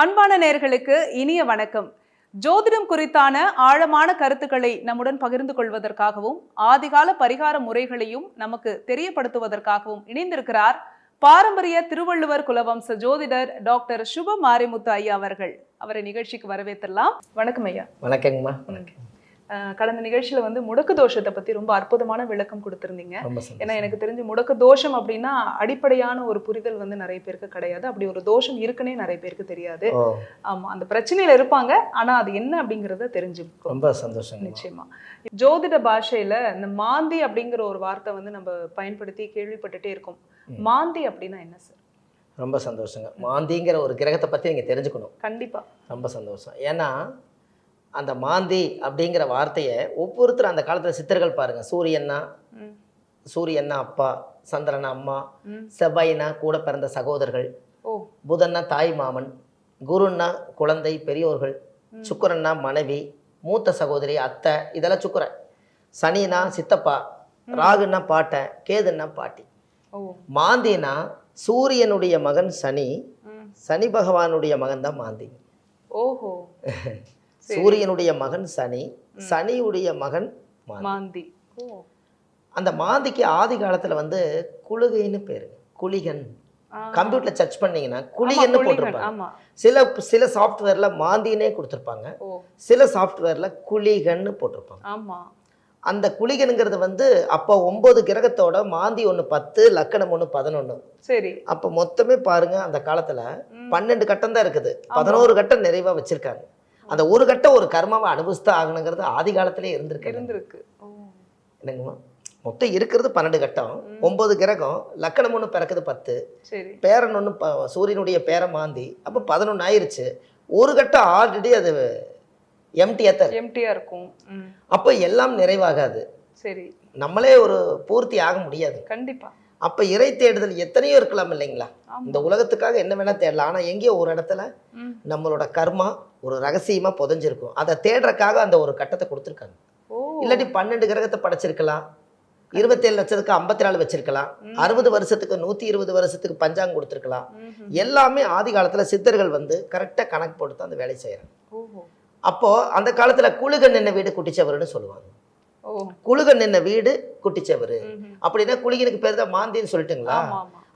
அன்பான நேயர்களுக்கு இனிய வணக்கம். ஜோதிடம் குறித்தான ஆழமான கருத்துக்களை நம்முடன் பகிர்ந்து கொள்வதற்காகவும் ஆதிகால பரிகார முறைகளையும் நமக்கு தெரியப்படுத்துவதற்காகவும் இணைந்திருக்கிறார் பாரம்பரிய திருவள்ளுவர் குலவம்ச ஜோதிடர் டாக்டர் சுப மாரிமுத்து ஐயா அவர்கள். அவரை நிகழ்ச்சிக்கு வரவேற்றலாம். வணக்கம் ஐயா. வணக்கங்கம்மா. வணக்கம். கடந்த நிகழ்ச்சியில முடக்கு தோஷத்தை பத்தி ரொம்ப அற்புதமான விளக்கம் கொடுத்திருந்தீங்க. ஏன்னா எனக்கு தெரிஞ்சு முடக்கு தோஷம் அப்படின்னா அடிப்படையான ஒரு புரிதல் நிறைய பேருக்கு கிடையாது. அப்படி ஒரு தோஷம் இருக்குன்னே நிறைய பேருக்கு தெரியாது. ஆமா, அந்த பிரச்சனையில இருப்பாங்க, ஆனா அது என்ன அப்படிங்கறத தெரிஞ்சுக்கும். ரொம்ப சந்தோஷம். நிச்சயமா. ஜோதிட பாஷையில இந்த மாந்தி அப்படிங்கிற ஒரு வார்த்தை நம்ம பயன்படுத்தி கேள்விப்பட்டுட்டே இருக்கோம். மாந்தி அப்படின்னா என்ன சார்? ரொம்ப சந்தோஷங்க. மாந்திங்கிற ஒரு கிரகத்தை பத்தி நீங்க தெரிஞ்சுக்கணும். கண்டிப்பா. ரொம்ப சந்தோஷம். ஏன்னா அந்த மாந்தி அப்படிங்கிற வார்த்தையை ஒவ்வொருத்தரும் அந்த காலத்துல சித்தர்கள் பாருங்க, சூரியன்னா அப்பா, சந்திரனா அம்மா, செவ்வாயினா கூட பிறந்த சகோதரர்கள், புதன்னா தாய் மாமன், குருன்னா குழந்தை பெரியோர்கள், சுக்கிரன்னா மனைவி, மூத்த சகோதரி அத்தை, இதெல்லாம் சுக்கிரன். சனினா சித்தப்பா, ராகுன்னா பாட்டன், கேதுன்னா பாட்டி. மாந்தினா சூரியனுடைய மகன் சனி, சனி பகவானுடைய மகன் தான் மாந்தி. ஓஹோ. சூரியனுடைய மகன் சனி, சனியுடைய மகன் மாந்தி. அந்த மாந்திக்கு ஆதி காலத்துல குளிகைன்னு பேரு, குளிகன். கம்ப்யூட்டர்ல சர்ச் பண்ணீங்கன்னா குளிகன்னு போட்டிருப்பாங்க. சில சாஃப்ட்வேர்ல மாந்தினே கொடுத்துருப்பாங்க, சில சாஃப்ட்வேர்ல குளிகன்னு போட்டிருப்பாங்க. அந்த குளிகனுங்கிறது அப்போ 9 கிரகத்தோட மாந்தி 1 10, லக்கணம் 1 11. சரி. அப்போ மொத்தமே பாருங்க, அந்த காலத்துல 12 கட்டம் தான் இருக்குது, 11 கட்டம் நிறைவா வச்சிருக்காங்க. அந்த ஒரு கட்டம் ஒரு கர்மாவை அனுபவிச்சுதான் ஆகணுங்கிறது ஆதி காலத்திலே இருந்திருக்கு. என்னங்கம்மா, மொத்தம் இருக்கிறது 12 கட்டம், 9 கிரகம், லக்கணம் 1 பிறக்குது 10, பேரன் 1 சூரியனுடைய பேர மாந்தி, அப்போ 11 ஆயிருச்சு. ஒரு கட்டம் ஆல்ரெடி அது எம்டியா இருக்கும். அப்போ எல்லாம் நிறைவாகாது. சரி, நம்மளே ஒரு பூர்த்தி ஆக முடியாது. கண்டிப்பா. அப்ப இறை தேடுதல் எத்தனையோ இருக்கலாம் இல்லைங்களா? இந்த உலகத்துக்காக என்ன வேணா தேடலாம். ஆனா எங்கேயோ ஒரு இடத்துல நம்மளோட கர்மா ஒரு ரகசியமா புதைஞ்சிருக்கும். அதை தேடுறதுக்காக அந்த ஒரு கட்டத்தை கொடுத்துருக்காங்க. இல்லாட்டி 12 கிரகத்தை படைச்சிருக்கலாம், 27 லட்சத்துக்கு 54 வச்சிருக்கலாம், 60 வருஷத்துக்கு 120 வருஷத்துக்கு பஞ்சாங்கம் கொடுத்துருக்கலாம். எல்லாமே ஆதி காலத்துல சித்தர்கள் கரெக்டா கணக்கு போட்டு அந்த வேலை செய்யறாங்க. அப்போ அந்த காலத்துல குழுகன் என்ன வீடு குட்டிச்சவருன்னு சொல்லுவாங்க. குழுகன் என்ன வீடு குட்டிச்சவரு அப்படின்னா குளிகனுக்கு பேர் தான் மாந்தின்னு சொல்லிட்டுங்களா?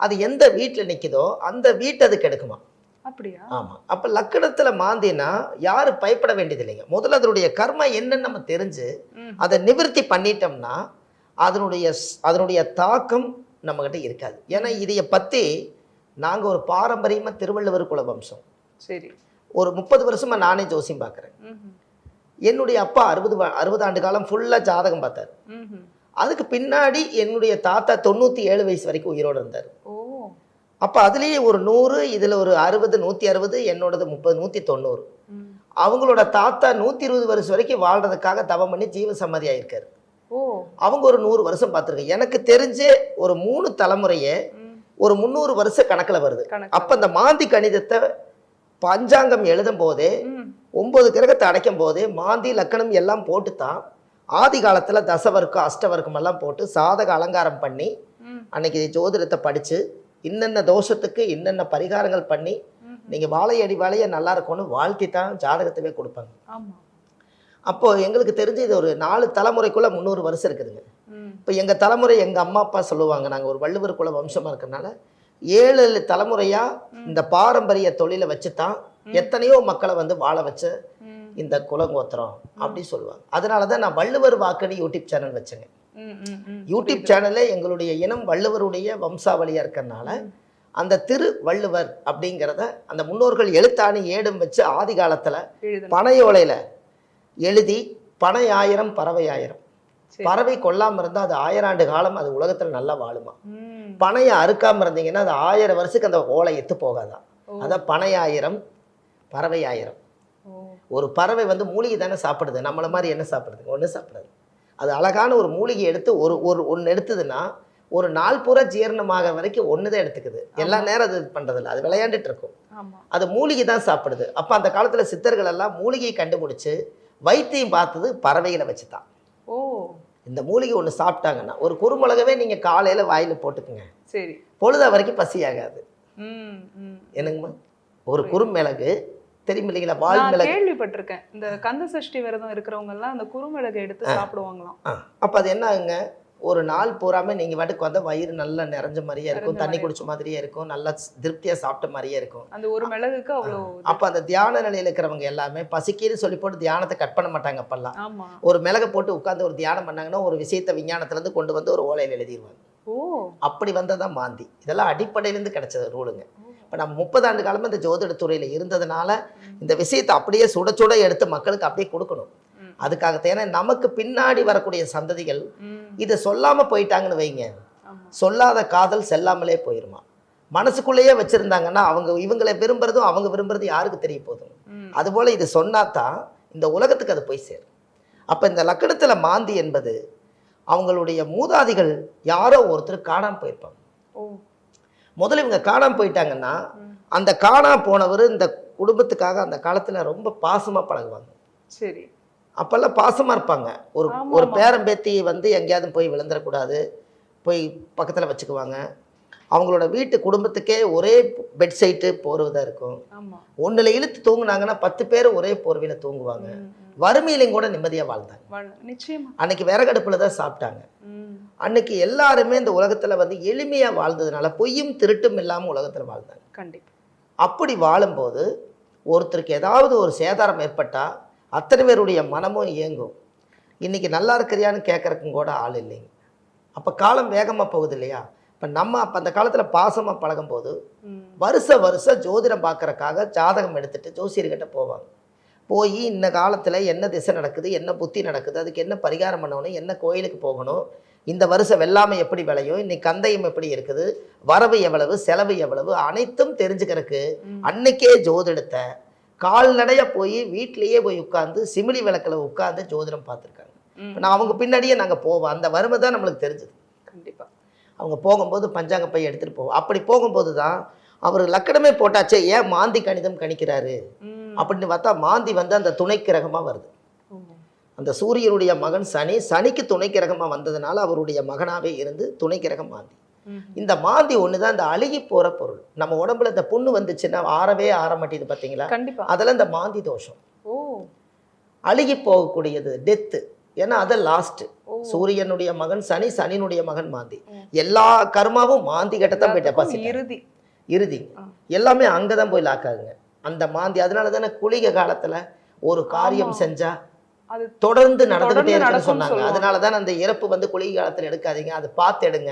அது எந்த வீட்டுல நிக்குதோ அந்த வீட்டு அது கெடுக்குமா? அப்படியா? ஆமா. அப்ப லக்கணத்துல மாந்தினா யாரு பயப்பட வேண்டியது இல்லைங்க. முதல்ல அதனுடைய கர்மா என்னன்னு நம்ம தெரிஞ்சு அதை நிவர்த்தி பண்ணிட்டோம்னா அதனுடைய தாக்கம் நம்ம கிட்ட இருக்காது. ஏன்னா இதைய பத்தி நாங்க ஒரு பாரம்பரியமா திருவள்ளுவர் குல வம்சம். சரி. ஒரு 30 வருஷமா நானே ஜோசியம் பார்க்குறேன். என்னுடைய அப்பா 60 ஆண்டு காலம் ஃபுல்லா ஜாதகம் பார்த்தார். அதுக்கு பின்னாடி என்னுடைய தாத்தா 97 வயசு வரைக்கும் உயிரோடு இருந்தார். அப்ப அதுலயே ஒரு 100, இதுல ஒரு 60, 160, என்னோடது 30, 190. அவங்களோட தாத்தா 120 வருஷம் வரைக்கும் வாழ்றதுக்காக தவம் பண்ணி ஜீவ சமாதி ஆயிருக்காரு. அவங்க ஒரு 100 வருஷம் பார்த்துருக்கேன். எனக்கு தெரிஞ்சு ஒரு 3 தலைமுறையே ஒரு 300 வருஷ கணக்குல வருது. அப்ப அந்த மாந்தி கணிதத்தை பஞ்சாங்கம் எழுதும் போதே 9 கிரகத்தை அடைக்கும் போதே மாந்தி லக்கணம் எல்லாம் போட்டுத்தான் ஆதி காலத்துல தசவர்க்கம் அஷ்டவர்க்கம் எல்லாம் போட்டு சாதக அலங்காரம் பண்ணி அன்னைக்கு ஜோதிடத்தை படிச்சு இன்னென்ன தோஷத்துக்கு இன்னென்ன பரிகாரங்கள் பண்ணி நீங்க வாழையடி வாழைய நல்லா இருக்கும்னு வாழ்த்தி தான் ஜாதகத்தவே கொடுப்பாங்க. அப்போ எங்களுக்கு தெரிஞ்சு இது ஒரு 4 தலைமுறைக்குள்ள 300 வருஷம் இருக்குதுங்க. இப்போ எங்க தலைமுறை எங்க அம்மா அப்பா சொல்லுவாங்க, நாங்க ஒரு வள்ளுவர் குல வம்சமா இருக்கிறதுனால 7 தலைமுறையா இந்த பாரம்பரிய தொழிலை வச்சுதான் எத்தனையோ மக்களை வாழ வச்ச இந்த குலங்கோத்திரம் அப்படி சொல்லுவாங்க. அதனாலதான் நான் வள்ளுவர் வாக்குன்னு யூடியூப் சேனல் வச்சேங்க. யூடியூப் சேனல்ல எங்களுடைய இனம் வள்ளுவருடைய வம்சாவளியா இருக்கிறதுனால அந்த திரு வள்ளுவர் அப்படிங்கிறத அந்த முன்னோர்கள் எழுத்தாணி ஏடும் வச்சு ஆதி காலத்துல பனையோலையில எழுதி பனை 1000 பறவை 1000. பறவை கொல்லாம இருந்தா அது 1000 ஆண்டு காலம் அது உலகத்துல நல்லா வாழுமா. பனையை அறுக்காம இருந்தீங்கன்னா அது 1000 வருஷத்துக்கு அந்த ஓலை எத்து போகாதான். அதான் பனை 1000 பறவை 1000. ஒரு பறவை மூலிகை தானே சாப்பிடுது, நம்மள மாதிரி என்ன சாப்பிடுது? ஒண்ணு சாப்பிடாது. அது அழகான ஒரு மூலிகை எடுத்து ஒன்று எடுத்ததுன்னா ஒரு நாள் பூரா ஜீரணமாக வரைக்கும் ஒண்ணுதான் எடுத்துக்குது. எல்லா நேரம் அது பண்றதில்ல, அது விளையாண்டுட்டு இருக்கும். அது மூலிகை தான் சாப்பிடுது. அப்ப அந்த காலத்துல சித்தர்கள் எல்லாம் மூலிகையை கண்டுபிடிச்சு வைத்தியம் பார்த்தது பறவைகளை வச்சுதான். இந்த மூலிகை ஒன்று சாப்பிட்டாங்கன்னா ஒரு குறுமிளகவே நீங்க காலையில வாயில போட்டுக்குங்க, சரி, பொழுத வரைக்கும் பசி ஆகாது. என்னங்கம்மா? ஒரு குறுமிளகு தெரியும் இல்லைங்களா, வால் நான் மிளகு. கேள்விப்பட்டிருக்கேன். இந்த கந்த சஷ்டி விரதம் இருக்கிறவங்க எல்லாம் அந்த குறுமிளகை எடுத்து சாப்பிடுவாங்களாம். அப்போ அது என்ன ஆகுங்க, ஒரு நாள் பூராமே நீங்கள் வாட்டுக்கு வந்தால் வயிறு நல்லா நிறைஞ்ச மாதிரியே இருக்கும், தண்ணி குடிச்ச மாதிரியே இருக்கும், நல்லா திருப்தியாக சாப்பிட்ட மாதிரியே இருக்கும். அந்த ஒரு மிளகுக்கு அவ்வளோ. அப்போ அந்த தியான நிலையில் இருக்கிறவங்க எல்லாமே பசிக்கின்னு சொல்லி போட்டு தியானத்தை கட் பண்ண மாட்டாங்க. அப்பெல்லாம் ஆமா. ஒரு மிளகை போட்டு உட்காந்து ஒரு தியானம் பண்ணாங்கன்னா ஒரு விஷயத்தை விஞ்ஞானத்துலேருந்து கொண்டு வந்து ஒரு ஓலையில் எழுதிடுவாங்க. ஓ, அப்படி வந்ததான் மாந்தி. இதெல்லாம் அடிப்படையிலேருந்து கிடைச்சது ரூலுங்க. இப்போ நம்ம 30 ஆண்டு காலமாக இந்த ஜோதிட துறையில் இருந்ததுனால இந்த விஷயத்தை அப்படியே சுட சுட எடுத்து மக்களுக்கு அப்படியே கொடுக்கணும். அதுக்காகத்தான். ஏன்னா நமக்கு பின்னாடி வரக்கூடிய சந்ததிகள் இதை சொல்லாமல் போயிட்டாங்கன்னு வைங்க, சொல்லாத காதல் செல்லாமலே போயிருமா. மனசுக்குள்ளேயே வச்சுருந்தாங்கன்னா அவங்க இவங்களை விரும்புறதும் அவங்க விரும்புறது யாருக்கு தெரிய போதும். அதுபோல் இது சொன்னாதான் இந்த உலகத்துக்கு அது போய் சேரும். அப்போ இந்த லக்கணத்தில் மாந்தி என்பது அவங்களுடைய மூதாதிகள் யாரோ ஒருத்தர் காணாமல் போயிருப்பாங்க. முதல்ல இவங்க காணாமல் போயிட்டாங்கன்னா அந்த காணாம போனவர் இந்த குடும்பத்துக்காக அந்த காலத்தில் ரொம்ப பாசமாக பழகுவாங்க. சரி. அப்பெல்லாம் பாசமாக இருப்பாங்க. ஒரு பேரம்பேத்தி வந்து எங்கேயாவது போய் விழுந்துடக்கூடாது, போய் பக்கத்தில் வச்சுக்குவாங்க. அவங்களோட வீட்டு குடும்பத்துக்கே ஒரே பெட் சைட்டு போர்வைதான் இருக்கும். ஒன்றில் இழுத்து தூங்குனாங்கன்னா 10 பேர் ஒரே போர்வையில் தூங்குவாங்க. வறுமையிலையும் கூட நிம்மதியாக வாழ்ந்தாங்க. அன்னைக்கு விறகடுப்பில் தான் சாப்பிட்டாங்க. அன்னைக்கு எல்லாருமே இந்த உலகத்தில் வந்து எளிமையாக வாழ்ந்ததுனால பொய்யும் திருட்டும் இல்லாமல் உலகத்தில் வாழ்ந்தாங்க. கண்டிப்பாக. அப்படி வாழும்போது ஒருத்தருக்கு ஏதாவது ஒரு சேதாரம் ஏற்பட்டால் அத்தனை பேருடைய மனமும் இயங்கும். இன்றைக்கி நல்லா இருக்கிறியான்னு கேட்குறக்கும் கூட ஆள் இல்லைங்க. அப்போ காலம் வேகமாக போகுது இல்லையா. இப்போ நம்ம அப்போ அந்த காலத்தில் பாசமாக பழகும்போது வருஷம் ஜோதிடம் பார்க்குறக்காக ஜாதகம் எடுத்துகிட்டு ஜோசியர்கிட்ட போவாங்க. போய் இந்த காலத்தில் என்ன திசை நடக்குது, என்ன புத்தி நடக்குது, அதுக்கு என்ன பரிகாரம் பண்ணணும், என்ன கோயிலுக்கு போகணும், இந்த வருஷம் வெள்ளாமை எப்படி விளையும், இன்னைக்கு கந்தையம் எப்படி இருக்குது, வரவு எவ்வளவு, செலவு எவ்வளவு, அனைத்தும் தெரிஞ்சுக்கிறதுக்கு அன்னைக்கே ஜோதிடத்தை கால்நடையாக போய் வீட்டிலேயே போய் உட்காந்து சிமிலி விளக்கில் உட்காந்து ஜோதிடம் பார்த்துருக்காங்க. நான் அவங்க பின்னாடியே நாங்கள் போவோம். அந்த வறுமை தான் நம்மளுக்கு தெரிஞ்சுது. கண்டிப்பாக. அவங்க போகும்போது பஞ்சாங்க பை எடுத்துகிட்டு போவோம். அப்படி போகும்போது தான் அவர் லக்கணமே போட்டாச்சே, ஏன் மாந்தி கணிதம் கணிக்கிறாரு அப்படின்னு பார்த்தா மாந்தி வந்து அந்த துணை கிரகமாக வருது. அந்த சூரியனுடைய மகன் சனி, சனிக்கு துணை கிரகமாக வந்ததுனால அவருடைய மகனாகவே இருந்து துணை கிரகம் மாந்தி. இந்த மாந்தி ஒன்று தான் இந்த அழுகி போகிற பொருள். நம்ம உடம்புல இந்த புண்ணு வந்துச்சுன்னா ஆற மாட்டேது பார்த்தீங்களா. அதெல்லாம் இந்த மாந்தி தோஷம். அழுகி போகக்கூடியது டெத்து. ஏன்னா அது லாஸ்ட். சூரியனுடைய மகன் சனி, சனியினுடைய மகன் மாந்தி. எல்லா கர்மாவும் மாந்தி கிட்டத்தான் போய் டெபாசிட். இறுதி எல்லாமே அங்கதான் போய் லாக் ஆகுங்க அந்த மாந்தி. அதனால தானே குளிகை காலத்துல ஒரு காரியம் செஞ்சா அது தொடர்ந்து நடந்துகிட்டே இருக்குன்னு சொன்னாங்க. அதனாலதான் அந்த இறப்பு வந்து குளிகை காலத்துல எடுக்காதீங்க, அது பார்த்து எடுங்க.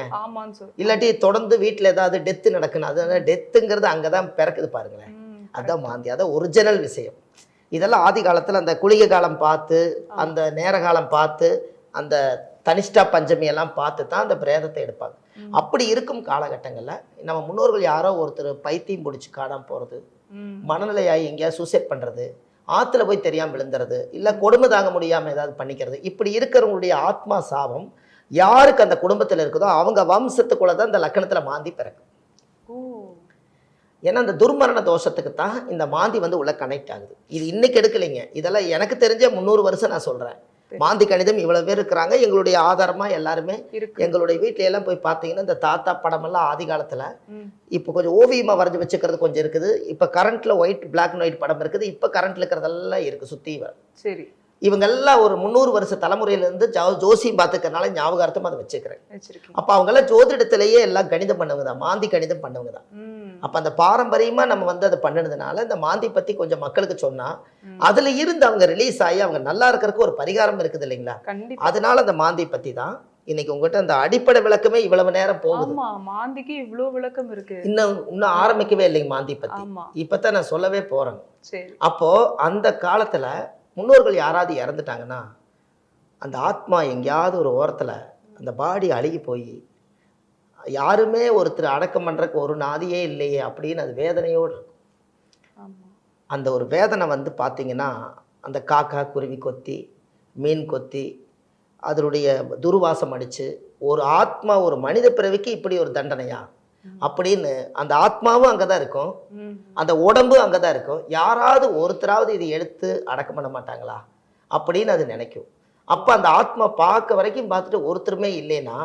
இல்லாட்டி தொடர்ந்து வீட்டுல ஏதாவது டெத்து நடக்கணும். அதனால டெத்துங்கிறது அங்கதான் பிறக்குது பாருங்களேன். அதான் மாந்தி, அதான் ஒரிஜினல் விஷயம். இதெல்லாம் ஆதி காலத்துல அந்த குளிகை காலம் பார்த்து, அந்த நேர காலம் பார்த்து, அந்த தனிஷ்டா பஞ்சமி எல்லாம் பார்த்து தான் அந்த பிரேதத்தை எடுப்பாங்க. அப்படி இருக்கும் காலகட்டங்கள்ல நம்ம முன்னோர்கள் யாரோ ஒருத்தர் பைத்தியம் பிடிச்சி காணாம போறது, மனநிலையாகி எங்கேயாவது சூசைட் பண்றது, ஆற்றுல போய் தெரியாமல் விழுந்துறது, இல்லை கொடுமை தாங்க முடியாமல் ஏதாவது பண்ணிக்கிறது, இப்படி இருக்கிறவங்களுடைய ஆத்மா சாபம் யாருக்கு அந்த குடும்பத்தில் இருக்குதோ அவங்க வம்சத்துக்குள்ள தான் இந்த லக்கணத்தில் மாந்தி பிறக்கும். ஏன்னா அந்த துர்மரண தோஷத்துக்கு தான் இந்த மாந்தி வந்து உள்ள கனெக்ட் ஆகுது. இது இன்னைக்கு எடுக்கலைங்க, இதெல்லாம் எனக்கு தெரிஞ்ச 300 வருஷம் நான் சொல்கிறேன். மாந்தி கணிதம் இவ்வளவு பேர் இருக்கிறாங்க. எங்களுடைய ஆதாரமா எல்லாருமே எங்களுடைய வீட்டுல எல்லாம் போய் பார்த்தீங்கன்னா இந்த தாத்தா படம் எல்லாம் ஆதி காலத்துல இப்போ கொஞ்சம் ஓவியமா வரைஞ்சி வச்சுக்கிறது கொஞ்சம் இருக்குது. இப்ப கரண்ட்ல ஒயிட் பிளாக் அண்ட் ஒயிட் படம் இருக்குது. இப்ப கரண்ட்ல இருக்கிறதெல்லாம் இருக்கு சுத்தி. சரி, இவங்கெல்லாம் ஒரு 300 வருஷ தலைமுறையிலேருந்து ஜோசியம் பார்த்துக்கிறதுனால ஞாபகார்த்தம் அதை வச்சுக்கிறேன். அப்போ அவங்கெல்லாம் ஜோதிடத்திலேயே எல்லாம் கணிதம் பண்ணவங்க தான், மாந்தி கணிதம் பண்ணவங்க தான். அப்போ அந்த பாரம்பரியமாக நம்ம வந்து அதை பண்ணினதுனால இந்த மாந்தி பற்றி கொஞ்சம் மக்களுக்கு சொன்னால் அதில் இருந்து அவங்க ரிலீஸ் ஆகி அவங்க நல்லா இருக்கிறதுக்கு ஒரு பரிகாரம் இருக்குது இல்லைங்களா. அதனால அந்த மாந்தி பற்றி தான் இன்னைக்கு உங்ககிட்ட அந்த அடிப்படை விளக்கமே இவ்வளவு நேரம் போகுது. மாந்திக்கு இவ்வளவு விளக்கம் இருக்கு. இன்னும் ஆரம்பிக்கவே இல்லைங்க மாந்தி பற்றி. இப்போதான் நான் சொல்லவே போறேன். அப்போ அந்த காலத்துல முன்னோர்கள் யாராவது இறந்துட்டாங்கன்னா அந்த ஆத்மா எங்கேயாவது ஒரு ஓரத்தில் அந்த பாடி அழுகி போய் யாருமே ஒருத்தர் அடக்கம் பண்ணுறக்கு ஒரு நாதியே இல்லையே அப்படின்னு அது வேதனையோடு இருக்கும். அந்த ஒரு வேதனை வந்து பார்த்திங்கன்னா அந்த காக்கா குருவி கொத்தி மீன் கொத்தி அதனுடைய துர்வாசம் அடித்து ஒரு ஆத்மா ஒரு மனித பிறவிக்கு இப்படி ஒரு தண்டனையா அப்படின்னு அந்த ஆத்மாவும் அங்கே தான் இருக்கும், அந்த உடம்பு அங்கே தான் இருக்கும். யாராவது ஒருத்தராவது இதை எடுத்து அடக்கம் பண்ண மாட்டாங்களா அப்படின்னு அது நினைக்கும். அப்ப அந்த ஆத்மா பார்க்க வரைக்கும் பார்த்துட்டு ஒருத்தருமே இல்லைன்னா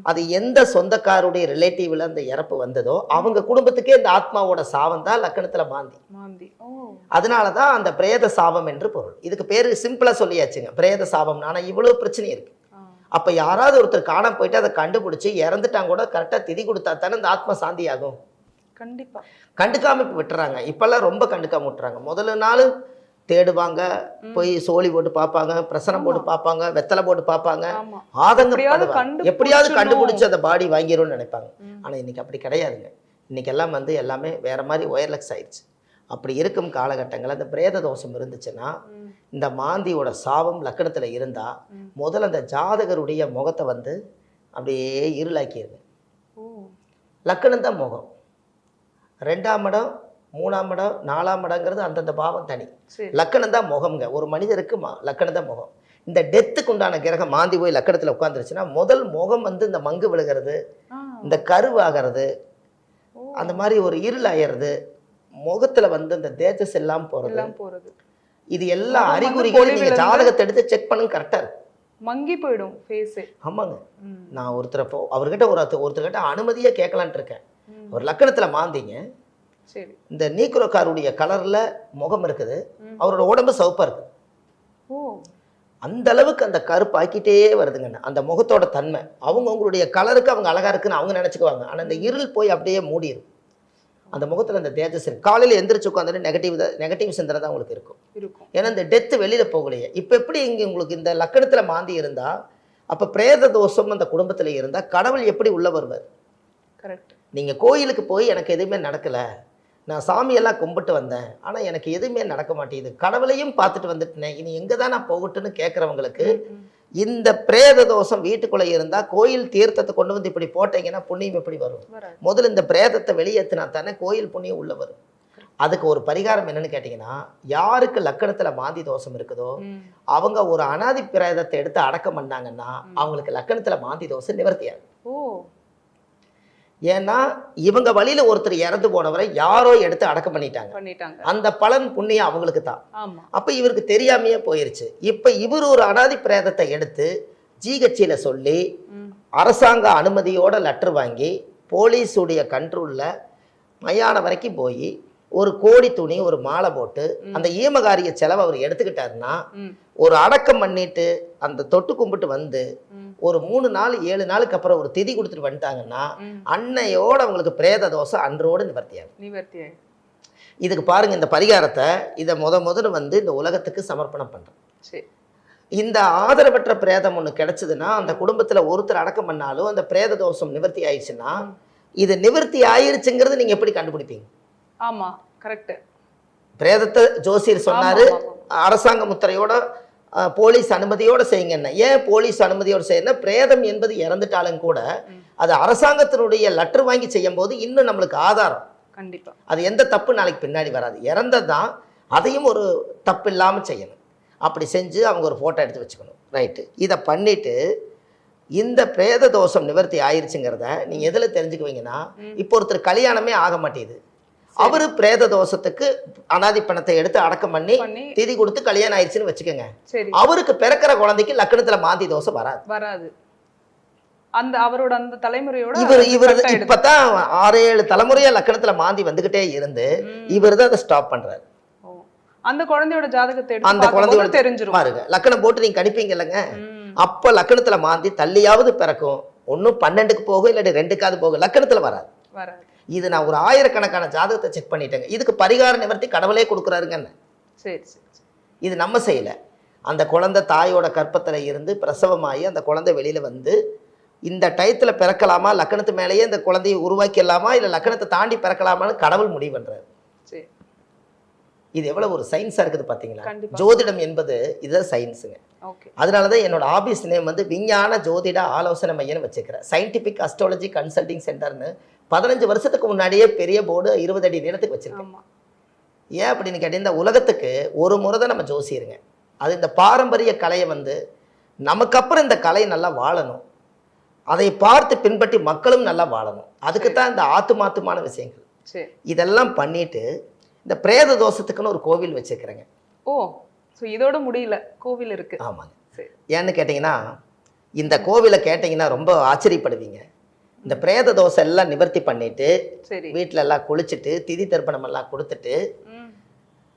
அது எந்த சொந்தக்காருடைய ரிலேட்டிவ்ல அந்த இறப்பு வந்ததோ அவங்க குடும்பத்துக்கே இந்த ஆத்மாவோட சாபம் தான் லக்கணத்துல மாந்தி. அதனாலதான் அந்த பிரேத சாபம் என்று பொருள். இதுக்கு பேரு சிம்பிளா சொல்லியாச்சுங்க, பிரேத சாபம். ஆனா இவ்வளவு பிரச்சனை இருக்கு. அப்ப யாராவது ஒருத்தர் காணாம போயிட்டு அதை கண்டுபிடிச்சு இறந்துட்டாங்க கூட கரெக்டா திதி கொடுத்தா தானே இந்த ஆத்மா சாந்தி ஆகும். கண்டிப்பா கண்டுக்காம இப்ப விட்டுறாங்க. இப்பெல்லாம் ரொம்ப கண்டுக்காம விட்டுறாங்க. முதல்ல நாள் தேடுவாங்க, போய் சோழி போட்டு பார்ப்பாங்க, பிரசனம் போட்டு பார்ப்பாங்க, வெத்தலை போட்டு பார்ப்பாங்க, ஆதங்கப்படுவாங்க, எப்படியாவது கண்டுபிடிச்சு அந்த பாடி வாங்கிடும்னு நினைப்பாங்க. ஆனா இன்னைக்கு அப்படி கிடையாதுங்க. இன்னைக்கு எல்லாம் வந்து எல்லாமே வேற மாதிரி ஒயர்லெஸ் ஆயிடுச்சு. அப்படி இருக்கும் காலகட்டங்கள் அந்த பிரேத தோஷம் இருந்துச்சுன்னா இந்த மாந்தியோட சாபம் லக்கணத்துல இருந்தா முதல்ல அந்த ஜாதகருடைய முகத்தை வந்து அப்படியே இருளாக்கிடுது. லக்கணம் தான் முகம். 2ஆம் இடம் 3ஆம் இடம் 4ஆம் இடங்கிறது அந்தந்த பாவம் தனி. லக்கணம் தான் முகம்ங்க. ஒரு மனிதருக்கு லக்கணம் தான் முகம். இந்த டெத்துக்கு உண்டான கிரகம் மாந்தி போய் லக்கணத்துல உட்காந்துருச்சுன்னா முதல் முகம் வந்து இந்த மங்கு விழுகிறது, இந்த கருவாகிறது, அந்த மாதிரி ஒரு இருள் ஆயிடுறது, முகத்துல வந்து இந்த தேஜஸ் எல்லாம் போறது. இது எல்லா அறிகுறிகளும் நீங்க ஜாதகத்தை எடுத்து செக் பண்ணுங்க, கரெக்டா இருக்கு. மங்கி போயிடும் ஃபேஸ். ஆமாங்க. நான் அவர்கிட்ட ஒருத்தர்கிட்ட அனுமதியா கேட்கலான்ட்டு இருக்கேன். ஒரு லக்கணத்துல மாந்திங்க, இந்த நீக்ரோக்காருடைய கலர்ல முகம் இருக்குது, அவரோட உடம்பு சிவப்பா இருக்கு. அந்த அளவுக்கு அந்த கருப்பாக்கிட்டே வருதுங்க அந்த முகத்தோட தன்மை. அவங்களுடைய கலருக்கு அவங்க அழகா இருக்குன்னு அவங்க நினைச்சுக்குவாங்க. ஆனா இந்த இருள் போய் அப்படியே மூடிடும் அந்த முகத்துல. அந்த தேஜஸ் இருக்கு. காலையில எந்திரிச்சு உட்காந்து நெகட்டிவ் சிந்தனை தான் உங்களுக்கு இருக்கும். ஏன்னா இந்த டெத்து வெளியில போகலையே. இப்ப எப்படி இங்க உங்களுக்கு இந்த லக்கணத்துல மாந்தி இருந்தா, அப்ப பிரேத தோஷம் அந்த குடும்பத்துல இருந்தா கடவுள் எப்படி உள்ள வருவார்? கரெக்ட். நீங்க கோயிலுக்கு போய் எனக்கு எதுவுமே நடக்கல, நான் சாமியெல்லாம் கும்பிட்டு வந்தேன், ஆனா எனக்கு எதுவுமே நடக்க மாட்டேங்குது, கடவுளையும் பார்த்துட்டு வந்துட்டேன், இனி எங்க தான் நான் போகட்டுன்னு கேட்கறவங்களுக்கு இந்த பிரேத தோஷம் வீட்டுக்குள்ள இருந்தா கோயில் தீர்த்தத்தை கொண்டு வந்து இப்படி போட்டீங்கன்னா புண்ணியம் எப்படி வரும்? முதல்ல இந்த பிரேதத்தை வெளியேற்றினா தானே கோயில் புண்ணியம் உள்ள வரும். அதுக்கு ஒரு பரிகாரம் என்னன்னு கேட்டீங்கன்னா, யாருக்கு லக்கணத்துல மாந்தி தோஷம் இருக்குதோ அவங்க ஒரு அனாதி பிரேதத்தை எடுத்து அடக்கம் பண்ணாங்கன்னா அவங்களுக்கு லக்கணத்துல மாந்தி தோஷம் நிவர்த்தி ஆகும். ஏன்னா இவங்க வழியில ஒருத்தர் இறந்து போனவரை யாரோ எடுத்து அடக்கம் பண்ணிட்டாங்க. அந்த பலன் புண்ணியம் அவங்களுக்கு தான். அப்ப இவருக்கு தெரியாமையே போயிருச்சு. இப்ப இவர் ஒரு அனாதி பிரேதத்தை எடுத்து ஜிஹெச்சில சொல்லி அரசாங்க அனுமதியோட லெட்டர் வாங்கி போலீஸுடைய கண்ட்ரோல்ல மயான வரைக்கும் போய் ஒரு கோடி துணி ஒரு மாலை போட்டு அந்த ஈமகாரிய செலவை அவர் எடுத்துக்கிட்டாருன்னா ஒரு அடக்கம் பண்ணிட்டு அந்த தொட்டு கும்பிட்டு வந்து ஒரு 3 நாள் 7 நாளுக்கு அப்புறம் ஒரு திதி கொடுத்துட்டு வந்துட்டாங்கன்னா அன்னையோட அவங்களுக்கு பிரேத தோஷம் அன்றோடு நிவர்த்தியாகும். இதுக்கு பாருங்க இந்த பரிகாரத்தை இதை முதல்ல வந்து இந்த உலகத்துக்கு சமர்ப்பணம் பண்றேன். இந்த ஆதரவற்ற பிரேதம் ஒண்ணு கிடைச்சதுன்னா அந்த குடும்பத்துல ஒருத்தர் அடக்கம் பண்ணாலும் அந்த பிரேத தோஷம் நிவர்த்தி ஆயிடுச்சுன்னா இது நிவர்த்தி ஆயிருச்சுங்கிறது நீங்க எப்படி கண்டுபிடிப்பீங்க? ஆமா, கரெக்ட். பிரேதத்தை ஜோசியர் சொன்னாரு, அரசாங்க முத்திரையோட போலீஸ் அனுமதியோட செய்யுங்க. ஏன் போலீஸ் அனுமதியோட செய்யணும்? பிரேதம் என்பது இறந்துட்டாலும் கூட அது அரசாங்கத்தினுடைய லெட்டர் வாங்கி செய்யும் போது இன்னும் நம்மளுக்கு ஆதாரம். கண்டிப்பா அது எந்த தப்பு நாளைக்கு பின்னாடி வராது. இறந்ததுதான், அதையும் ஒரு தப்பு இல்லாம செய்யணும். அப்படி செஞ்சு அவங்க ஒரு போட்டோ எடுத்து வச்சுக்கணும். ரைட்டு. இதை பண்ணிட்டு இந்த பிரேத தோஷம் நிவர்த்தி ஆயிருச்சுங்கிறத நீங்க எதுல தெரிஞ்சுக்குவீங்கன்னா, இப்போ ஒருத்தர் கல்யாணமே ஆக மாட்டேங்குது, அவரு பிரேத தோஷத்துக்கு அனாதி பணத்தை எடுத்து அடக்கம் பண்ணி திதி கொடுத்து கல்யாணம் ஆயிடுச்சுன்னு வச்சுக்கோங்க. அவருக்கு பிறக்கிற குழந்தைக்கு லக்கணத்துல மாந்தி தோஷம் வராது. அந்த அவரோட அந்த தலைமுறையோட இவர் இப்பதான் 6-7 தலைமுறையா லக்கணத்துல மாந்தி வந்துகிட்டே இருந்து இவர் தான் அதை ஸ்டாப் பண்றாரு. அந்த குழந்தையோட ஜாதகத்தை அந்த குழந்தையோட தெரிஞ்சிரும் பாருங்க. லக்கணம் போட்டு நீங்க கணிப்பீங்க இல்லைங்க, அப்ப லக்கணத்துல மாந்தி தள்ளியாவது பிறக்கும். ஒன்னும் 12க்கு போகும், இல்லாட்டி 2க்காவது போகும், லக்கணத்துல வராது. இது நான் ஒரு 1000கணக்கான ஜாதகத்தை செக் பண்ணிட்டேங்க. இதுக்கு பரிகார நிவர்த்தி கடவுளே கொடுக்குறாருங்க. இது நம்ம செய்யல. அந்த குழந்தை தாயோட கற்பத்துல இருந்து பிரசவமாகி அந்த குழந்தை வெளியில வந்து இந்த டயத்துல பிறக்கலாமா, லக்கணத்து மேலேயே இந்த குழந்தையை உருவாக்கிடலாமா, இல்ல லக்கணத்தை தாண்டி பிறக்கலாமான்னு கடவுள் முடிவு பண்றாரு. இது எவ்வளவு ஒரு சயின்ஸா இருக்குது பாத்தீங்களா? ஜோதிடம் என்பது இதுதான் சயின்ஸுங்க. அதனாலதான் என்னோட ஆபீஸ் நேம் வந்து விஞ்ஞான ஜோதிட ஆலோசனை மையம் வச்சுக்கிறேன். சயின்டிபிக் அஸ்ட்ராலஜி கன்சல்டிங் சென்டர்னு 15 வருஷத்துக்கு முன்னாடியே பெரிய போர்டு 20 அடி நீளத்துக்கு வச்சிருக்கேன். ஏன் அப்படின்னு கேட்டீங்கன்னா, இந்த உலகத்துக்கு ஒரு முறை தான் நம்ம ஜோசியருங்க. அது இந்த பாரம்பரிய கலையை வந்து நமக்கு அப்புறம் இந்த கலை நல்லா வாழணும், அதை பார்த்து பின்பற்றி மக்களும் நல்லா வாழணும். அதுக்குத்தான் இந்த ஆத்துமாத்துமான விஷயங்கள். இதெல்லாம் பண்ணிட்டு இந்த பிரேத தோஷத்துக்குன்னு ஒரு கோவில் வச்சிருக்கிறேங்க. இதோட முடியல, கோவில் இருக்கு. ஆமாங்க. சரி. ஏன்னு கேட்டிங்கன்னா இந்த கோவிலை கேட்டிங்கன்னா ரொம்ப ஆச்சரியப்படுவீங்க. இந்த பிரேத தோசை எல்லாம் நிவர்த்தி பண்ணிட்டு சரி. வீட்டில எல்லாம் குளிச்சுட்டு திதி தர்ப்பணம் எல்லாம் கொடுத்துட்டு ம்.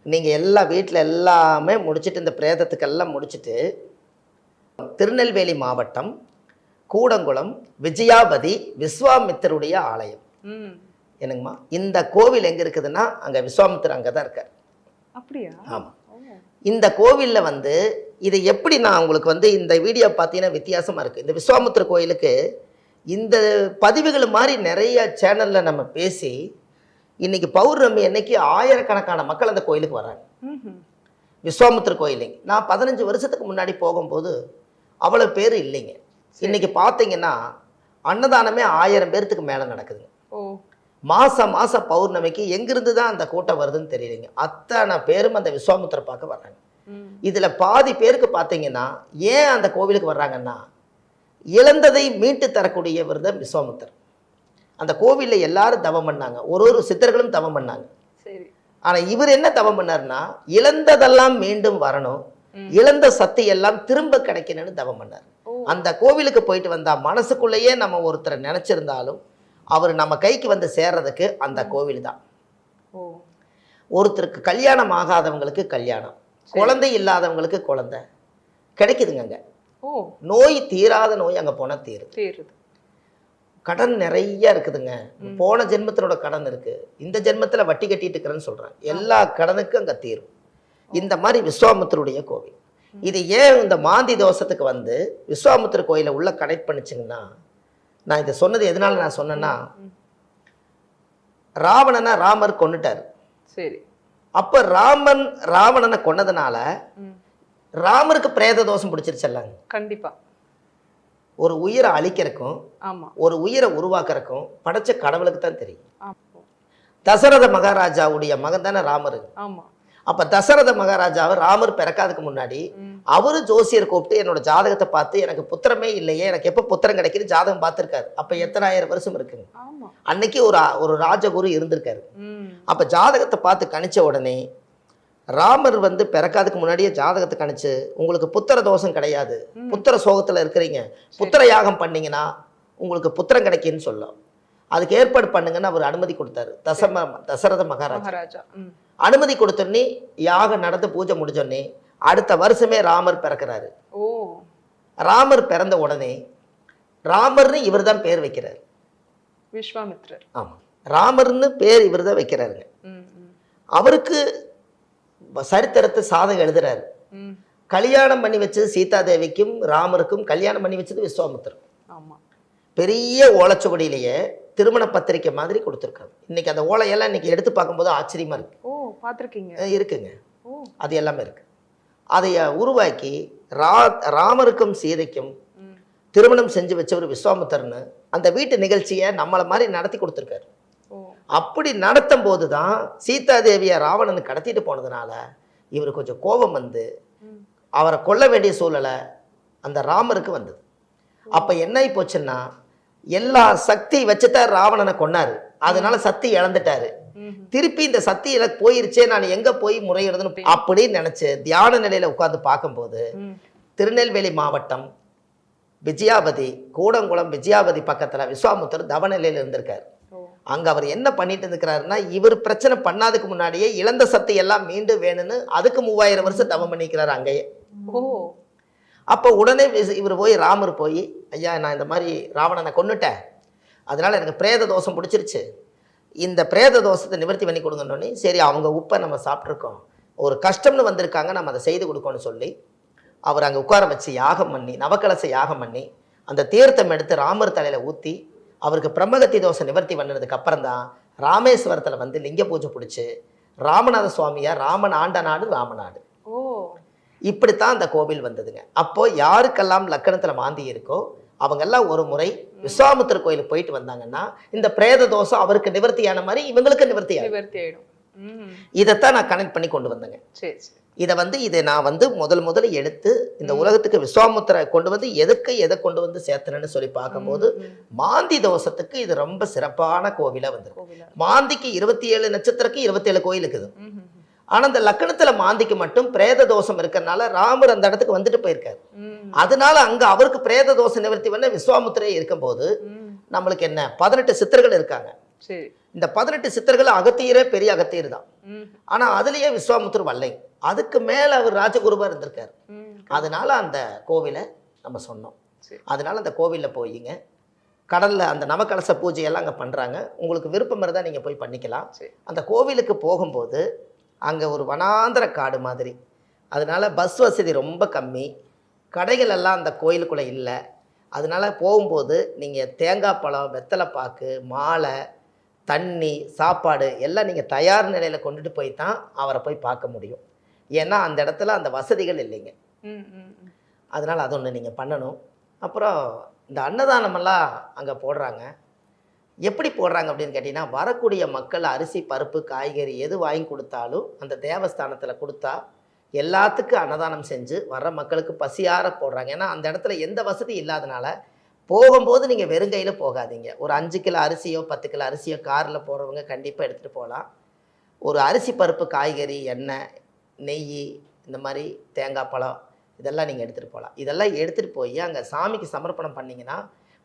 நீங்கள் எல்லா வீட்டில் எல்லாமே முடிச்சுட்டு இந்த பிரேதத்துக்கெல்லாம் முடிச்சுட்டு திருநெல்வேலி மாவட்டம் கூடங்குளம் விஜயாபதி விஸ்வாமித்தருடைய ஆலயம். ம். என்னங்கம்மா இந்த கோவில் எங்கே இருக்குதுன்னா அங்கே விஸ்வாமித்தர் அங்கே தான் இருக்கார். அப்படியா? ஆமாம். இந்த கோவிலில் வந்து இது எப்படி நான் உங்களுக்கு வந்து இந்த வீடியோ பார்த்தீங்கன்னா வித்தியாசமாக இருக்குது. இந்த விஸ்வாமித்திர கோயிலுக்கு இந்த பதிவுகள் மாதிரி நிறைய சேனலில் நம்ம பேசி இன்னைக்கு பௌர்ணமி அன்னைக்கு ஆயிரக்கணக்கான மக்கள் அந்த கோயிலுக்கு வர்றாங்க. விஸ்வாமித்திர கோயிலுங்க நான் 15 வருஷத்துக்கு முன்னாடி போகும்போது அவ்வளோ பேர் இல்லைங்க. இன்னைக்கு பார்த்தீங்கன்னா அன்னதானமே 1000 பேர்த்துக்கு மேலே நடக்குதுங்க. மாதம் பௌர்ணமிக்கு எங்கிருந்து தான் அந்த கூட்டம் வருதுன்னு தெரியலைங்க. அத்தனை பேரும் அந்த விஸ்வாமித்திர பார்க்க வர்றாங்க. இதில் பாதி பேருக்கு பார்த்தீங்கன்னா ஏன் அந்த கோவிலுக்கு வர்றாங்கன்னா இழந்ததை மீட்டு தரக்கூடியவர் தான் விஸ்வாமித்தர். அந்த கோவிலில் எல்லாரும் தவம் பண்ணாங்க, ஒரு சித்தர்களும் தவம் பண்ணாங்க. ஆனால் இவர் என்ன தவம் பண்ணார்னா இழந்ததெல்லாம் மீண்டும் வரணும், இழந்த சக்தி எல்லாம் திரும்ப கிடைக்கணும்னு தவம் பண்ணார். அந்த கோவிலுக்கு போயிட்டு வந்தா மனசுக்குள்ளேயே நம்ம ஒருத்தரை நினைச்சிருந்தாலும் அவர் நம்ம கைக்கு வந்து சேர்றதுக்கு அந்த கோவில் தான். ஒருத்தருக்கு கல்யாணம் ஆகாதவங்களுக்கு கல்யாணம், குழந்தை இல்லாதவங்களுக்கு குழந்தை கிடைக்குதுங்க. அங்கே நோய் தீராத நோய் அங்கே போனால் தீருது. கடன் நிறைய இருக்குதுங்க. போன ஜென்மத்தினோட கடன் இருக்கு, இந்த ஜென்மத்தில் வட்டி கட்டிட்டு இருக்கிறேன்னு சொல்றாங்க. எல்லா கடனுக்கும் அங்கே தீரும். இந்த மாதிரி விஸ்வாமித்தருடைய கோவில். இது ஏன் இந்த மாந்தி தோஷத்துக்கு வந்து விஸ்வாமித்திர கோயிலை உள்ள கனெக்ட் பண்ணிச்சுங்கன்னா, நான் இதை சொன்னது எதனால நான் சொன்னேன்னா, ராவணனை ராமர் கொன்னுட்டார். சரி. அப்ப ராவணனை கொன்னதுனால ராமருக்கு பிரேத தோஷம் பிடிச்சிருச்சல்லாங்க. கண்டிப்பா. ஒரு உயிரை அழிக்கிறக்கும் ஒரு உயிரை உருவாக்குறக்கும் படைச்ச கடவுளுக்கு தான் தெரியும். தசரத மகாராஜாவுடைய மகன் தானே ராமர். அப்ப தசரத மகாராஜாவை ராமர் பிறக்காதுக்கு முன்னாடி அவரு ஜோசியர் கூப்பிட்டு என்னோட ஜாதகத்தை பார்த்து எனக்கு புத்திரமே இல்லையே, எனக்கு எப்ப புத்திரம் கிடைக்குது ஜாதகம் பார்த்திருக்காரு. அப்ப எத்தனை ஆயிரம் வருஷம் இருக்குங்க. அன்னைக்கு ஒரு ராஜகுரு இருந்திருக்காரு. அப்ப ஜாதகத்தை பார்த்து கணிச்ச உடனே ராமர் வந்து பிறக்காதுக்கு முன்னாடியே ஜாதகத்தை கணிச்சு உங்களுக்கு புத்திர தோஷம் கிடையாது, புத்திர சோகத்துல இருக்கிறீங்க, புத்திர யாகம் பண்ணீங்கன்னா உங்களுக்கு புத்திரம் கிடைக்குன்னு சொல்லும், அதுக்கு ஏற்பாடு பண்ணுங்கன்னு அவர் அனுமதி கொடுத்தாரு. தசரத மகாராஜா அனுமதி கொடுத்தோன்னே யாகம் நடந்து பூஜை முடிஞ்சோடனே அடுத்த வருஷமே ராமர் பிறக்கிறாரு. ராமர் பிறந்த உடனே ராமர்னு இவர் தான் பேர் வைக்கிறார், விஸ்வாமித்ரர். ஆமா, ராமர்னு பேர் இவர் தான் வைக்கிறாருங்க. அவருக்கு சரித்திரத்தை சாதகம் எழுதுறாரு. கல்யாணம் பண்ணி வச்சது சீதா தேவிக்கும் ராமருக்கும் கல்யாணம் பண்ணி வச்சது விஸ்வாமித்திரர். பெரிய ஓலைச்சுவடியிலேயே திருமண பத்திரிக்கை மாதிரி கொடுத்துருக்காங்க. இன்னைக்கு அந்த ஓலையெல்லாம் இன்னைக்கு எடுத்து பார்க்கும்போது ஆச்சரியமா இருக்கு. இருக்குங்க, அது எல்லாமே இருக்கு. அதை உருவாக்கி ராமருக்கும் சீதைக்கும் திருமணம் செஞ்சு வச்சவர் விஸ்வாமித்திரன்னு அந்த வீட்டு நிகழ்ச்சியை நம்மளை மாதிரி நடத்தி கொடுத்துருக்காரு. அப்படி நடத்தும் போது தான் சீதா தேவியை ராவணன் கடத்திட்டு போனதுனால இவர் கொஞ்சம் கோபம் வந்து அவரை கொல்ல வேண்டிய சூழலை அந்த ராமருக்கு வந்தது. அப்ப என்ன போச்சுன்னா எல்லா சக்தி வச்சுதான் ராவணனை கொன்னாரு, அதனால சக்தி இழந்துட்டாரு. திருப்பி இந்த சக்தி எனக்கு போயிருச்சே, நான் எங்க போய் முறையிடுதுன்னு அப்படின்னு நினைச்சு தியான நிலையில உட்கார்ந்து பார்க்கும்போது திருநெல்வேலி மாவட்டம் விஜயாபதி கூடங்குளம் விஜயாபதி பக்கத்துல விஸ்வாமித்தர் தவநிலையில இருந்திருக்காரு. அங்க அவர் என்ன பண்ணிட்டு இருக்கிறாருன்னா இவர் பிரச்சனை பண்ணாதுக்கு முன்னாடியே இழந்த சக்தி எல்லாம் மீண்டும் வேணும்னு அதுக்கு 3000 வருஷம் தவம் பண்ணிக்கிறாரு அங்கேயே. அப்போ உடனே இவர் போய் ராமர் போய் ஐயா நான் இந்த மாதிரி ராவணனை கொன்னுட்டேன், அதனால எனக்கு பிரேத தோஷம் பிடிச்சிருச்சு, இந்த பிரேத தோஷத்தை நிவர்த்தி பண்ணி கொடுங்கன்னொன்னே சரி அவங்க உப்பை நம்ம சாப்பிட்ருக்கோம், ஒரு கஷ்டம்னு வந்திருக்காங்க நம்ம அதை செய்து கொடுக்கணும்னு சொல்லி அவர் அங்கே உட்கார வச்சு யாகம் பண்ணி நவக்கலச யாகம் பண்ணி அந்த தீர்த்தம் எடுத்து ராமர் தலையில ஊற்றி அவருக்கு பிரம்மகத்தி தோஷம் நிவர்த்தி பண்ணதுக்கு அப்புறம் தான் ராமேஸ்வரத்தில் வந்து லிங்க பூஜை பிடிச்சி ராமநாத சுவாமியா ராமன் ஆண்ட நாடு ராமநாடு. இப்படித்தான் அந்த கோவில் வந்ததுங்க. அப்போ யாருக்கெல்லாம் லக்கணத்துல மாந்தி இருக்கோ அவங்கெல்லாம் ஒரு முறை விஸ்வாமித்திர கோயிலுக்கு போயிட்டு வந்தாங்கன்னா இந்த பிரேத தோஷம் அவருக்கு நிவர்த்தியான மாதிரி இவங்களுக்கு நிவர்த்தி ஆயிடும். இதைத்தான் நான் கனெக்ட் பண்ணி கொண்டு வந்தேங்க. இதை நான் வந்து முதல்ல எடுத்து இந்த உலகத்துக்கு விஸ்வாமித்திர கொண்டு வந்து எதை கொண்டு வந்து சேர்த்தனன்னு சொல்லி பார்க்கும்போது மாந்தி தோஷத்துக்கு இது ரொம்ப சிறப்பான கோவிலா வந்திருக்கு. மாந்திக்கு 27 நட்சத்திரக்கு 27 கோயில் இருக்குது. ஆனா அந்த லக்னத்துல மாந்திக்கு மட்டும் பிரேத தோஷம் இருக்கிறதுனால ராமர் அந்த இடத்துக்கு வந்துட்டு போயிருக்காரு. அதனால அங்க அவருக்கு பிரேத தோஷ நிவர்த்தி பண்ண விஸ்வாமுத்திரை இருக்கும்போது நம்மளுக்கு என்ன 18 சித்தர்கள் இருக்காங்க. இந்த 18 சித்தர்கள் அகத்தியரே பெரிய அகத்தியர் தான். ஆனா அதுலயே விஸ்வாமுத்திரர் வல்லை, அதுக்கு மேல அவர் ராஜகுருவா இருந்திருக்காரு. அதனால அந்த கோவிலை நம்ம சொன்னோம். அதனால அந்த கோவிலில் போயிங்க கடல்ல அந்த நவகலச பூஜையெல்லாம் அங்கே பண்றாங்க. உங்களுக்கு விருப்பம் இருந்தால் நீங்க போய் பண்ணிக்கலாம். அந்த கோவிலுக்கு போகும்போது அங்கே ஒரு வனாந்தர காடு மாதிரி, அதனால பஸ் வசதி ரொம்ப கம்மி, கடைகள் எல்லாம் அந்த கோயிலுக்குள்ளே இல்லை. அதனால போகும்போது நீங்கள் தேங்காய் பழம், வெத்தலை பாக்கு, மாலை, தண்ணி, சாப்பாடு எல்லாம் நீங்கள் தயார் நிலையில் கொண்டுட்டு போய் தான் அவரை போய் பார்க்க முடியும். ஏன்னா அந்த இடத்துல அந்த வசதிகள் இல்லைங்க. அதனால் அது ஒன்று நீங்கள் பண்ணணும். அப்புறம் இந்த அன்னதானமெல்லாம் அங்கே போடுறாங்க. எப்படி போடுறாங்க அப்படின்னு கேட்டிங்கன்னா, வரக்கூடிய மக்கள் அரிசி, பருப்பு, காய்கறி எது வாங்கி கொடுத்தாலும் அந்த தேவஸ்தானத்தில் கொடுத்தா எல்லாத்துக்கும் அன்னதானம் செஞ்சு வர்ற மக்களுக்கு பசியார போடுறாங்க. ஏன்னா அந்த இடத்துல எந்த வசதி இல்லாதனால போகும்போது நீங்கள் வெறுங்கையில் போகாதீங்க. ஒரு 5 கிலோ அரிசியோ 10 கிலோ அரிசியோ காரில் போகிறவங்க கண்டிப்பாக எடுத்துகிட்டு போகலாம். ஒரு அரிசி, பருப்பு, காய்கறி, எண்ணெய், நெய், இந்த மாதிரி தேங்காய் பழம் இதெல்லாம் நீங்கள் எடுத்துகிட்டு போகலாம். இதெல்லாம் எடுத்துகிட்டு போய் அங்கே சாமிக்கு சமர்ப்பணம் பண்ணிங்கன்னா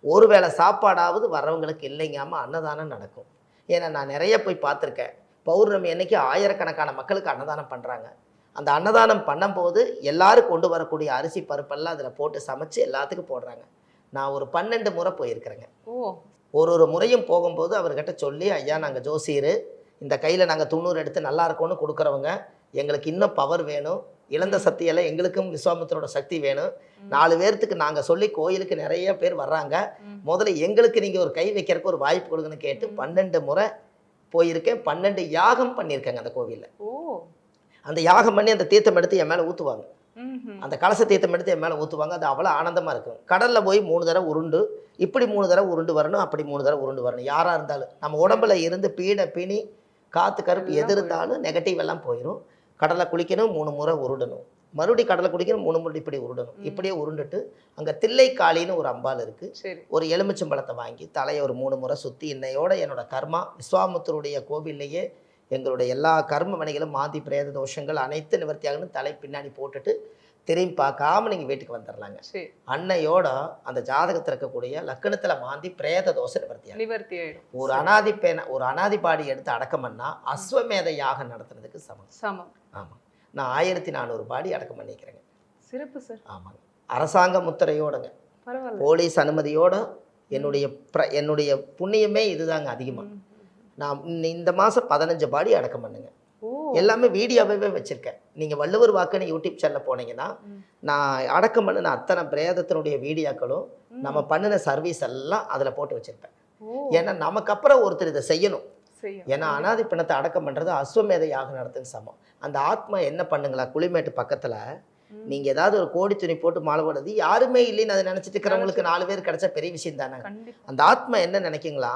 ஒரு வேளை சாப்பாடாவது வர்றவங்களுக்கு இல்லைங்காமல் அன்னதானம் நடக்கும். ஏன்னா நான் நிறைய போய் பார்த்துருக்கேன். பௌர்ணமி அன்னைக்கு ஆயிரக்கணக்கான மக்களுக்கு அன்னதானம் பண்ணுறாங்க. அந்த அன்னதானம் பண்ணும்போது எல்லாரும் கொண்டு வரக்கூடிய அரிசி, பருப்பெல்லாம் அதில் போட்டு சமைச்சு எல்லாத்துக்கும் போடுறாங்க. நான் ஒரு 12 முறை போயிருக்கிறேங்க. ஒரு முறையும் போகும்போது அவர்கிட்ட சொல்லி, ஐயா நாங்கள் ஜோசியர், இந்த கையில் நாங்கள் 90 எடுத்து நல்லா இருக்கும்னு கொடுக்குறவங்க, எங்களுக்கு இன்னும் பவர் வேணும், இழந்த சக்தியெல்லாம் எங்களுக்கும் விஸ்வாமித்திரோட சக்தி வேணும், 4 பேர்த்துக்கு நாங்கள் சொல்லி கோயிலுக்கு நிறைய பேர் வர்றாங்க, முதல்ல எங்களுக்கு நீங்கள் ஒரு கை வைக்கிறதுக்கு ஒரு வாய்ப்பு கொடுங்கன்னு கேட்டு 12 முறை போயிருக்கேன். 12 யாகம் பண்ணியிருக்கேங்க அந்த கோவிலில். அந்த யாகம் பண்ணி அந்த தீர்த்தம் எடுத்து என் மேலே ஊற்றுவாங்க. அந்த கலச தீர்த்தம் எடுத்து என் மேலே ஊற்றுவாங்க. அது அவ்வளோ ஆனந்தமாக இருக்கும். கடலில் போய் 3 தடவை உருண்டு, இப்படி 3 தடவை உருண்டு வரணும், அப்படி 3 தடவை உருண்டு வரணும். யாராக இருந்தாலும் நம்ம உடம்புல இருந்து பீடை, பிணி, காற்று, கருப்பு எது இருந்தாலும் நெகட்டிவ் எல்லாம் போயிடும். கடலை குளிக்கணும், 3 முறை உருடணும், மறுபடியும் கடலை குளிக்கணும், 3 முறை இப்படி உருடணும். இப்படியே உருண்டுட்டு அங்கே தில்லை காளின்னு ஒரு அம்பாள் இருக்குது. ஒரு எலுமிச்சம்பழத்தை வாங்கி தலையை ஒரு 3 முறை சுற்றி, இன்னையோட என்னோட கர்மா விஸ்வாமுத்தருடைய கோவில்லையே எங்களுடைய எல்லா கர்ம மனைகளும் மாந்தி பிரேத தோஷங்கள் அனைத்து நிவர்த்தியாகணும் தலை பின்னாடி போட்டுட்டு திரும்பி பார்க்காம நீங்கள் வீட்டுக்கு வந்துடலாங்க. அன்னையோட அந்த ஜாதகத்தில் இருக்கக்கூடிய லக்கணத்தில் மாந்தி பிரேத தோஷம் நிவர்த்தி ஆகிடும். ஒரு அனாதி பாடி எடுத்து அடக்கம் பண்ணால் அஸ்வமேத யாகம் நடத்துறதுக்கு சமம். ஆமாம், நான் 1400 பாடி அடக்கம் பண்ணிக்கிறேங்க. சிறப்பு சார். ஆமாங்க, அரசாங்க முத்திரையோடங்க, போலீஸ் அனுமதியோட. என்னுடைய புண்ணியமே இதுதாங்க அதிகமாக. நான் இந்த மாதம் 15 பாடி அடக்கம் பண்ணுங்க. எல்லாமே வீடியோவே வச்சுருக்கேன். நீங்கள் வள்ளுவர் வாக்குன்னு யூடியூப் சேனலில் போனீங்கன்னா நான் அடக்கம் பண்ணின அத்தனை பிரேதத்தினுடைய வீடியோக்களும் நம்ம பண்ணின சர்வீஸ் எல்லாம் அதில் போட்டு வச்சுருப்பேன். ஏன்னா நமக்கு அப்புறம் ஒருத்தர் இதை செய்யணும். ஏன்னா அனாதி பிணத்தை அடக்கம் பண்ணுறது அஸ்வமேத யாகம் நடத்துன்னு சமம். அந்த ஆத்மா என்ன பண்ணுங்களா, குளிமேட்டு பக்கத்தில் நீங்கள் ஏதாவது ஒரு கோடி துணி போட்டு மாலை போடுறது யாருமே இல்லைன்னு அதை நினச்சிட்டு இருக்கிறவங்களுக்கு 4 பேர் கிடைச்சா பெரிய விஷயம் தானே. அந்த ஆத்மா என்ன நினைக்குங்களா,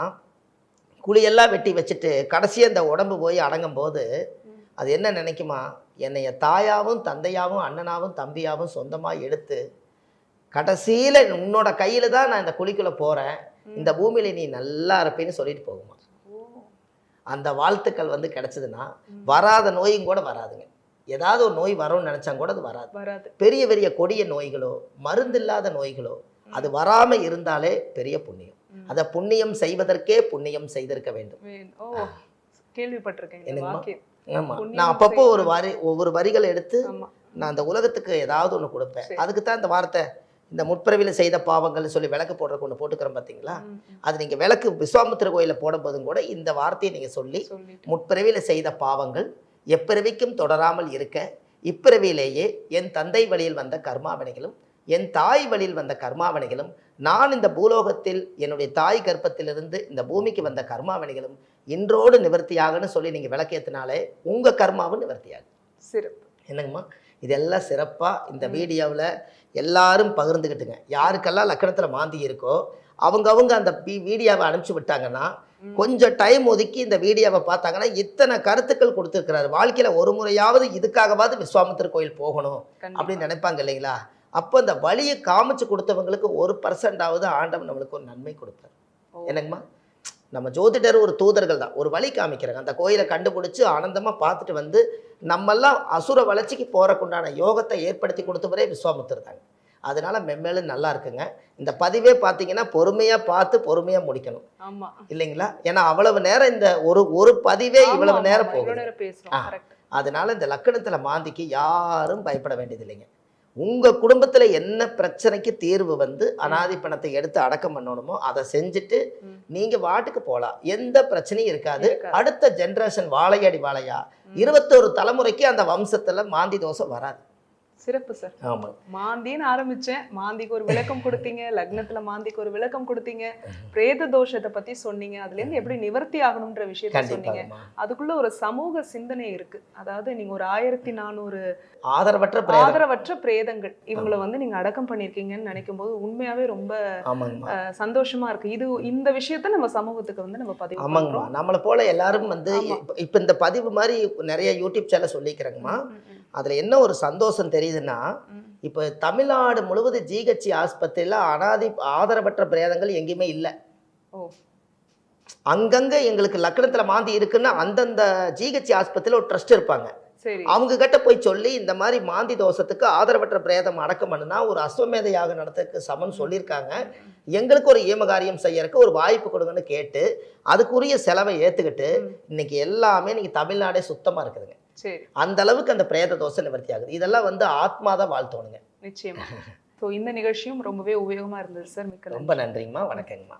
குழியெல்லாம் வெட்டி வச்சுட்டு கடைசியாக அந்த உடம்பு போய் அடங்கும் போது அது என்ன நினைக்குமா, என்னைய தாயாவும் தந்தையாவும் அண்ணனாவும் தம்பியாவும் சொந்தமாக எடுத்து கடைசியில் உன்னோட கையில் தான் நான் இந்த குழிக்குள்ளே போகிறேன், இந்த பூமியில் நீ நல்லா இருப்பேன்னு சொல்லிட்டு போகுமா. அந்த வாழ்த்துக்கள் கிடைச்சதுன்னா வராத நோயும் கூட வராதுங்க. ஏதாவது ஒரு நோய் வரும்னு நினச்சாங்க கூட அது வராது. பெரிய பெரிய கொடிய நோய்களோ மருந்து இல்லாத நோய்களோ அது வராமல் இருந்தாலே பெரிய புண்ணியம். அதை புண்ணியம் செய்வதற்கே புண்ணியம் செய்திருக்க வேண்டும். கேள்விப்பட்டிருக்கேன். ஆமாம், நான் அப்பப்போ ஒவ்வொரு வரிகள் எடுத்து நான் அந்த உலகத்துக்கு ஏதாவது ஒன்று கொடுப்பேன். அதுக்கு தான் இந்த வார்த்தை, இந்த முற்பிறவியில் செய்த பாவங்கள்னு சொல்லி விளக்கு போடுறக்கு ஒன்று போட்டுக்கிறோம் பார்த்தீங்களா. அது நீங்கள் விளக்கு விஸ்வாமித்திர கோயிலில் போடும்போதும் கூட இந்த வார்த்தையை நீங்கள் சொல்லி, முற்பிறவியில் செய்த பாவங்கள் எப்பிறவிக்கும் தொடராமல் இருக்க இப்பிறவியிலேயே என் தந்தை வழியில் வந்த கர்மாவினைகளும் என் தாய் வழியில் வந்த கர்மாவினைகளும் நான் இந்த பூலோகத்தில் என்னுடைய தாய் கர்ப்பத்திலிருந்து இந்த பூமிக்கு வந்த கர்மாவினைகளும் இன்றோடு நிவர்த்தியாகன்னு சொல்லி நீங்கள் விளக்கேற்றினாலே உங்கள் கர்மாவும் நிவர்த்தியாகும். சிறப்பு. என்னங்கம்மா, இதெல்லாம் சிறப்பாக இந்த வீடியோவில் எல்லாரும் பகிர்ந்துக்கிட்டுங்க. யாருக்கெல்லாம் லக்கணத்தில் மாந்தி இருக்கோ அவங்க அந்த வீடியோவை அனுப்பிச்சு விட்டாங்கன்னா, கொஞ்சம் டைம் ஒதுக்கி இந்த வீடியோவை பார்த்தாங்கன்னா இத்தனை கருத்துக்கள் கொடுத்துருக்கிறாரு. வாழ்க்கையில் ஒரு முறையாவது இதுக்காகவாவது விஸ்வாமித்திர கோயில் போகணும் அப்படின்னு நினைப்பாங்க இல்லைங்களா. அப்போ அந்த வழியை காமிச்சு கொடுத்தவங்களுக்கு 1% ஆண்டவன் நம்மளுக்கு ஒரு நன்மை கொடுப்பார். என்னங்கம்மா, நம்ம ஜோதிடர் ஒரு தூதர்கள் தான், ஒரு வழி காமிக்கிறாங்க. அந்த கோயிலை கண்டுபிடிச்சி ஆனந்தமாக பார்த்துட்டு வந்து நம்மெல்லாம் அசுர வளர்ச்சிக்கு போறக்குண்டான யோகத்தை ஏற்படுத்தி கொடுத்தவரே விஸ்வாமித்திரர் தாங்க. அதனால மென்மேலும் நல்லா இருக்குங்க. இந்த பதிவே பார்த்தீங்கன்னா பொறுமையா பார்த்து பொறுமையா முடிக்கணும். ஆமா. இல்லைங்களா? ஏன்னா அவ்வளவு நேரம் இந்த ஒரு பதிவே இவ்வளவு நேரம் போகுது. இவ்வளவு நேரம் பேசுறோம். கரெக்ட். அதனால இந்த லக்கணத்துல மாந்திக்கு யாரும் பயப்பட வேண்டியது இல்லைங்க. உங்க குடும்பத்துல என்ன பிரச்சனைக்கு தீர்வு வந்து அனாதி பணத்தை எடுத்து அடக்கம் பண்ணணுமோ அதை செஞ்சுட்டு நீங்க வாட்டுக்கு போலாம். எந்த பிரச்சனையும் இருக்காது. அடுத்த ஜெனரேஷன் வாழையடி வாழையா 21 தலைமுறைக்கு அந்த வம்சத்துல மாந்தி தோஷம் வராது. சிறப்பு சார். ஆமா. மாந்தின்னு ஆரம்பிச்சேன், மாந்திக்கு ஒரு விளக்கம் கொடுத்தீங்க, லக்னத்துல மாந்திக்கு ஒரு விளக்கம் கொடுத்தீங்க, பிரேத தோஷத்தை பத்தி சொன்னீங்க, அதுல இருந்து எப்படி நிவர்த்தி ஆகணும்ன்ற விஷயத்த சொன்னீங்க. அதுக்குள்ள ஒரு சமூக சிந்தனை இருக்கு. அதாவது நீங்க ஒரு 1400 ஆதரவற்ற பிரேதங்கள் இவங்களை வந்து நீங்க அடக்கம் பண்ணிருக்கீங்கன்னு நினைக்கும் போது உண்மையாவே ரொம்ப சந்தோஷமா இருக்கு. இந்த விஷயத்த நம்ம சமூகத்துக்கு வந்து நம்ம பதிவு பண்றோம். நம்மளை போல எல்லாரும் வந்து இப்ப இந்த பதிவு மாதிரி நிறைய யூடியூப் சேனல் சொல்லிக்கிறேங்கம்மா. அதுல என்ன ஒரு சந்தோஷம் தெரியுதுன்னா, இப்ப தமிழ்நாடு முழுவதும் ஜிஹெச் ஆஸ்பத்திரியில ஆதரவற்ற பிரேதங்கள் எங்கேயுமே இல்லை. அங்கங்க எங்களுக்கு லக்னத்துல மாந்தி இருக்குன்னா அந்தந்த ஜிஹெச் ஆஸ்பத்திரியில ஒரு ட்ரஸ்ட் இருப்பாங்க. அவங்க கிட்ட போய் சொல்லி இந்த மாதிரி மாந்தி தோஷத்துக்கு ஆதரவற்ற பிரேதம் அடக்கம் பண்ணுனா ஒரு அஸ்வமேத யாகம் நடத்துறதுக்கு சமன் சொல்லியிருக்காங்க. எங்களுக்கு ஒரு ஈமகாரியம் செய்யறதுக்கு ஒரு வாய்ப்பு கொடுங்கன்னு கேட்டு அதுக்குரிய செலவை ஏத்துக்கிட்டு இன்னைக்கு எல்லாமே நீங்க தமிழ்நாடே சுத்தமா இருக்குதுங்க. அந்த அளவுக்கு அந்த பிரேத தோஷம் நிவர்த்தி ஆகுது. இதெல்லாம் வந்து ஆத்மாதான் வாழ்த்தோணுங்க. நிச்சயமா. இந்த நிகழ்ச்சியும் ரொம்பவே உபயோகமா இருந்தது சார். மிக்க ரொம்ப நன்றிங்கம்மா. வணக்கங்கம்மா.